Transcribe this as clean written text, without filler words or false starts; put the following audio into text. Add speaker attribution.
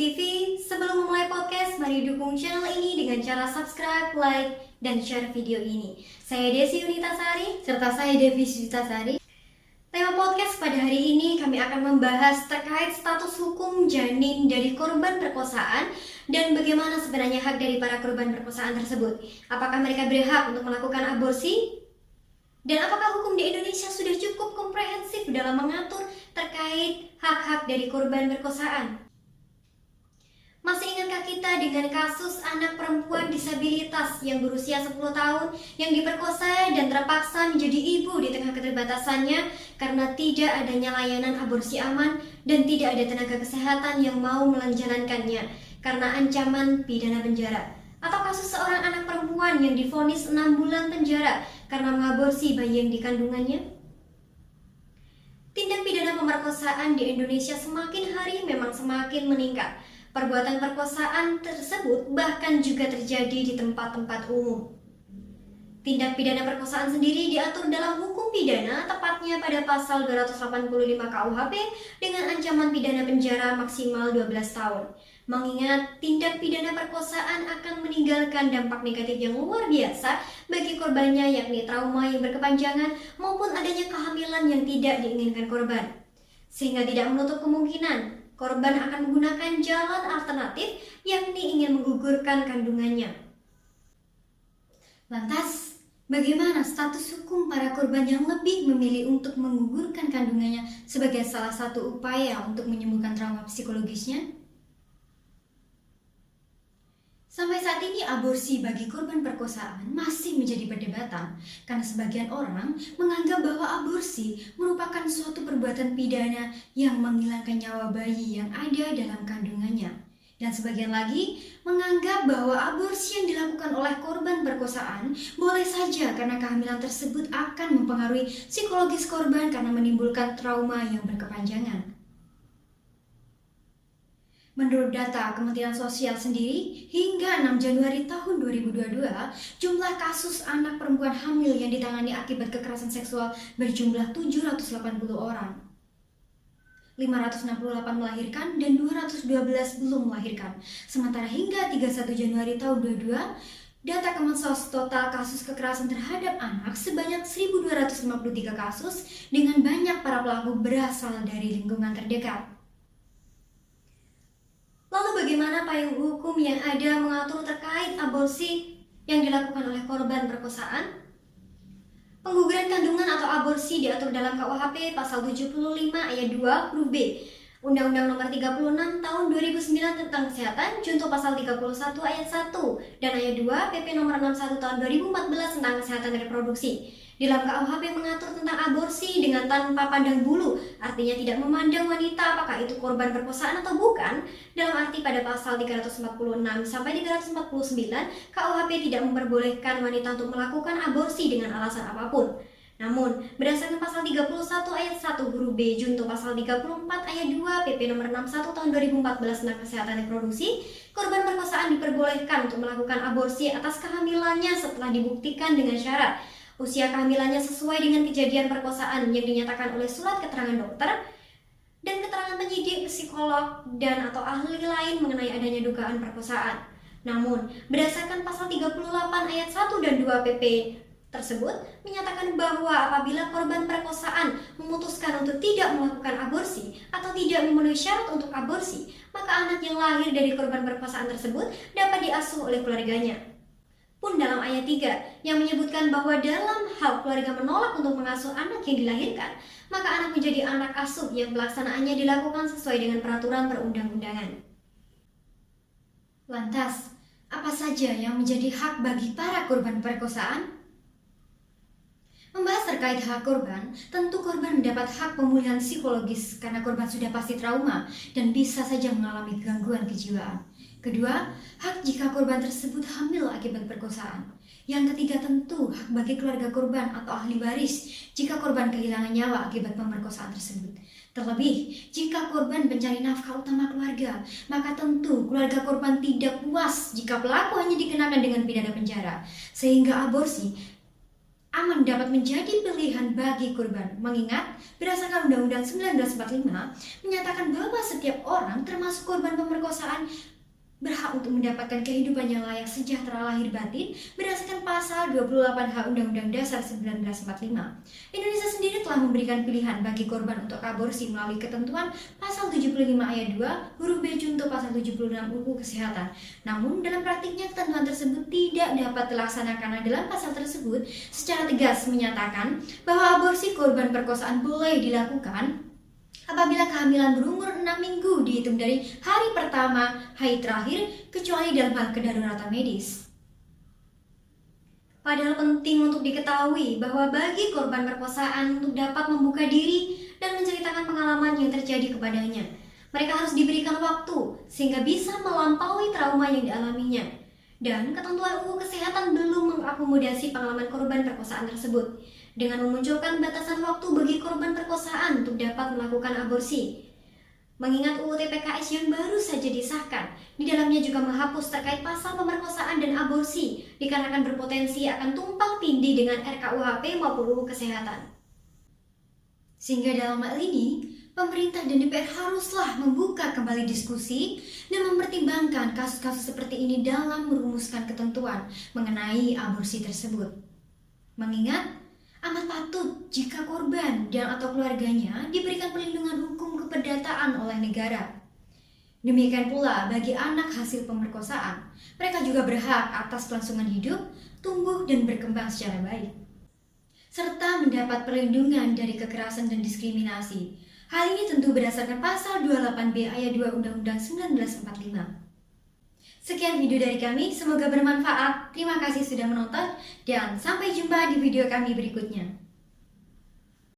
Speaker 1: TV, sebelum memulai podcast, mari dukung channel ini dengan cara subscribe, like, dan share video ini. Saya Desi Unitasari, serta saya Devi Sutasari. Tema podcast pada hari ini kami akan membahas terkait status hukum janin dari korban perkosaan dan bagaimana sebenarnya hak dari para korban perkosaan tersebut. Apakah mereka berhak untuk melakukan aborsi? Dan apakah hukum di Indonesia sudah cukup komprehensif dalam mengatur terkait hak-hak dari korban perkosaan? Masih ingatkah kita dengan kasus anak perempuan disabilitas yang berusia 10 tahun yang diperkosa dan terpaksa menjadi ibu di tengah keterbatasannya karena tidak adanya layanan aborsi aman dan tidak ada tenaga kesehatan yang mau menjalankannya karena ancaman pidana penjara? Atau kasus seorang anak perempuan yang divonis 6 bulan penjara karena mengaborsi bayi yang dikandungannya? Tindak pidana pemerkosaan di Indonesia semakin hari memang semakin meningkat. Perbuatan perkosaan tersebut bahkan juga terjadi di tempat-tempat umum. Tindak pidana perkosaan sendiri diatur dalam hukum pidana, tepatnya pada pasal 285 KUHP dengan ancaman pidana penjara maksimal 12 tahun. Mengingat tindak pidana perkosaan akan meninggalkan dampak negatif yang luar biasa bagi korbannya, yakni trauma yang berkepanjangan maupun adanya kehamilan yang tidak diinginkan korban. Sehingga tidak menutup kemungkinan korban akan menggunakan jalan alternatif, yakni ingin menggugurkan kandungannya. Lantas, bagaimana status hukum para korban yang lebih memilih untuk menggugurkan kandungannya sebagai salah satu upaya untuk menyembuhkan trauma psikologisnya? Sampai saat ini aborsi bagi korban perkosaan masih menjadi perdebatan karena sebagian orang menganggap bahwa aborsi merupakan suatu perbuatan pidana yang menghilangkan nyawa bayi yang ada dalam kandungannya. Dan sebagian lagi menganggap bahwa aborsi yang dilakukan oleh korban perkosaan boleh saja karena kehamilan tersebut akan mempengaruhi psikologis korban karena menimbulkan trauma yang berkepanjangan. Menurut data Kementerian Sosial sendiri, hingga 6 Januari tahun 2022, jumlah kasus anak perempuan hamil yang ditangani akibat kekerasan seksual berjumlah 780 orang. 568 melahirkan dan 212 belum melahirkan. Sementara hingga 31 Januari tahun 2022, data Kemensos total kasus kekerasan terhadap anak sebanyak 1.253 kasus dengan banyak para pelaku berasal dari lingkungan terdekat. Lalu bagaimana payung hukum yang ada mengatur terkait aborsi yang dilakukan oleh korban perkosaan? Pengguguran kandungan atau aborsi diatur dalam KUHP pasal 75 ayat 2 huruf B, Undang-Undang Nomor 36 Tahun 2009 tentang Kesehatan, junto pasal 31 ayat 1 dan ayat 2 PP Nomor 61 Tahun 2014 tentang Kesehatan Reproduksi. Dalam KUHP mengatur tentang aborsi dengan tanpa pandang bulu, artinya tidak memandang wanita apakah itu korban perkosaan atau bukan. Dalam arti pada pasal 346 sampai 349, KUHP tidak memperbolehkan wanita untuk melakukan aborsi dengan alasan apapun. Namun, berdasarkan pasal 31 ayat 1 huruf B junto pasal 34 ayat 2 PP Nomor 61 Tahun 2014 tentang Kesehatan Reproduksi, korban perkosaan diperbolehkan untuk melakukan aborsi atas kehamilannya setelah dibuktikan dengan syarat usia kehamilannya sesuai dengan kejadian perkosaan yang dinyatakan oleh surat keterangan dokter dan keterangan penyidik, psikolog, dan atau ahli lain mengenai adanya dugaan perkosaan. Namun, berdasarkan pasal 38 ayat 1 dan 2 PP tersebut menyatakan bahwa apabila korban perkosaan memutuskan untuk tidak melakukan aborsi atau tidak memenuhi syarat untuk aborsi, maka anak yang lahir dari korban perkosaan tersebut dapat diasuh oleh keluarganya. Pun dalam ayat 3 yang menyebutkan bahwa dalam hal keluarga menolak untuk mengasuh anak yang dilahirkan, maka anak menjadi anak asuh yang pelaksanaannya dilakukan sesuai dengan peraturan perundang-undangan. Lantas, apa saja yang menjadi hak bagi para korban perkosaan? Membahas terkait hak korban, tentu korban mendapat hak pemulihan psikologis karena korban sudah pasti trauma dan bisa saja mengalami gangguan kejiwaan. Kedua, hak jika korban tersebut hamil akibat perkosaan. Yang ketiga tentu hak bagi keluarga korban atau ahli waris jika korban kehilangan nyawa akibat pemerkosaan tersebut. Terlebih, jika korban pencari nafkah utama keluarga, maka tentu keluarga korban tidak puas jika pelaku hanya dikenakan dengan pidana penjara, sehingga aborsi aman dapat menjadi pilihan bagi korban. Mengingat berdasarkan Undang-Undang 1945 menyatakan bahwa setiap orang termasuk korban pemerkosaan berhak untuk mendapatkan kehidupan yang layak sejahtera lahir batin berdasarkan pasal 28H Undang-Undang Dasar 1945. Indonesia sendiri telah memberikan pilihan bagi korban untuk aborsi melalui ketentuan pasal 75 ayat 2 huruf B junto pasal 76 UU Kesehatan. Namun dalam praktiknya ketentuan tersebut tidak dapat dilaksanakan karena dalam pasal tersebut secara tegas menyatakan bahwa aborsi korban perkosaan boleh dilakukan apabila kehamilan berumur 6 minggu dihitung dari hari pertama haid terakhir, kecuali dalam hal kedaruratan medis. Padahal penting untuk diketahui bahwa bagi korban perkosaan untuk dapat membuka diri dan menceritakan pengalaman yang terjadi kepadanya, mereka harus diberikan waktu sehingga bisa melampaui trauma yang dialaminya. Dan ketentuan UU Kesehatan belum mengakomodasi pengalaman korban perkosaan tersebut dengan memunculkan batasan waktu bagi korban perkosaan untuk dapat melakukan aborsi. Mengingat UU TPKS yang baru saja disahkan, di dalamnya juga menghapus terkait pasal pemerkosaan dan aborsi dikarenakan berpotensi akan tumpang tindih dengan RKUHP maupun UU Kesehatan. Sehingga dalam hal ini, pemerintah dan DPR haruslah membuka kembali diskusi dan mempertimbangkan kasus-kasus seperti ini dalam merumuskan ketentuan mengenai aborsi tersebut. Mengingat amat patut jika korban dan atau keluarganya diberikan perlindungan hukum keperdataan oleh negara. Demikian pula bagi anak hasil pemerkosaan, mereka juga berhak atas kelangsungan hidup, tumbuh dan berkembang secara baik, serta mendapat perlindungan dari kekerasan dan diskriminasi. Hal ini tentu berdasarkan pasal 28B ayat 2 Undang-Undang 1945. Sekian video dari kami, semoga bermanfaat. Terima kasih sudah menonton dan sampai jumpa di video kami berikutnya.